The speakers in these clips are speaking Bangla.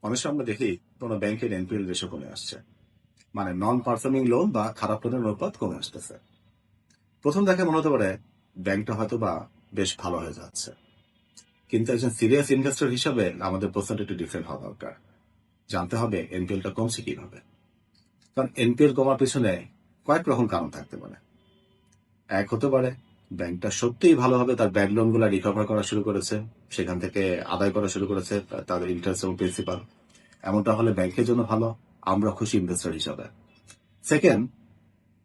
অনেক সময় আমরা দেখি কোনো ব্যাংকের এনপিএল রেশো কমে আসছে, মানে নন পারফর্মিং লোন বা খারাপ লোনের অনুপাত কমে আসতেছে। প্রথম দেখে মনে হতে পারে ব্যাংকটা হয়তো বা বেশ ভালো হয়ে যাচ্ছে, কিন্তু একজন সিরিয়াস ইনভেস্টর হিসাবে আমাদের প্রশ্নটা একটু ডিফারেন্ট হওয়া দরকার। জানতে হবে এনপিএলটা কমছে কিভাবে। কারণ এনপিএল কমার পিছনে কয়েক রকম কারণ থাকতে পারে। এক হতে পারে ব্যাংকটা সত্যিই ভালোভাবে তার ব্যাড লোনগুলো রিকভার করা শুরু করেছে, সেখান থেকে আদায় করা শুরু করেছে তাদের ইন্টারেস্ট এবং প্রিন্সিপাল। এমনটা হলে ব্যাংকের জন্য ভালো, আমরা খুশি ইনভেস্টর হিসাবে। সেকেন্ড,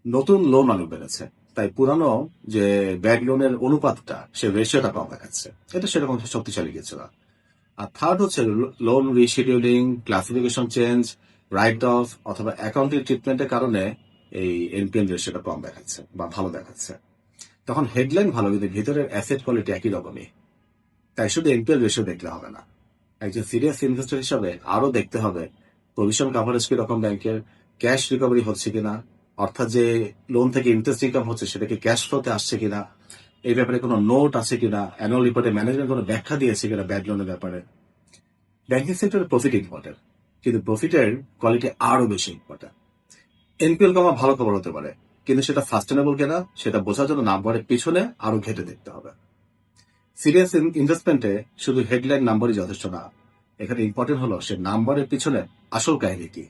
নতুন লোন অনেক বেড়েছে, তাই পুরানো যে ব্যাড লোনের অনুপাতটা, সে রেশিওটা কম দেখাচ্ছে, এটা সেরকম শক্তিশালী কিছু না। আর থার্ড হচ্ছে loan rescheduling, classification change, right of অথবা অ্যাকাউন্টিং ট্রিটমেন্টের কারণে এই এনপিএল রেশিওটা কম দেখাচ্ছে বা ভালো দেখাচ্ছে। তখন হেডলাইন ভালো, কিন্তু ভিতরের অ্যাসেট কোয়ালিটি একই রকমই। তাই শুধু এনপিএল রেশিও দেখলে হবে না, একজন সিরিয়াস ইনভেস্টর হিসাবে আরো দেখতে হবে প্রভিশন কাভারেজ কি রকম ব্যাংকের, ক্যাশ রিকভারি হচ্ছে কিনা, অর্থাৎ যে লোন থেকে ইন্টারেস্ট ইনকাম হচ্ছে সেটা কি ক্যাশ ফ্লোতে আসছে কিনা, এই ব্যাপারে কোনো নোট আছে কিনা, অ্যানুয়াল রিপোর্টে ম্যানেজমেন্ট কোনো ব্যাখ্যা দিয়েছে কিনা ব্যাড লোনের ব্যাপারে। ব্যাংকিং সেক্টরে প্রফিট ইম্পর্টেন্ট, কিন্তু প্রফিটের কোয়ালিটি আরো বেশি ইম্পর্টেন্ট। এনপিএল কমা ভালো খবর হতে পারে, কিন্তু সেটা সাস্টেনেবল কিনা সেটা বোঝার জন্য নাম্বারের পিছনে আরো ঘেটে দেখতে হবে। সিরিয়াস ইনভেস্টমেন্টে শুধু হেডলাইন নাম্বারই যথেষ্ট না, এখানে ইম্পর্টেন্ট হলো সে নাম্বারের পিছনে আসল কাহিনী কি।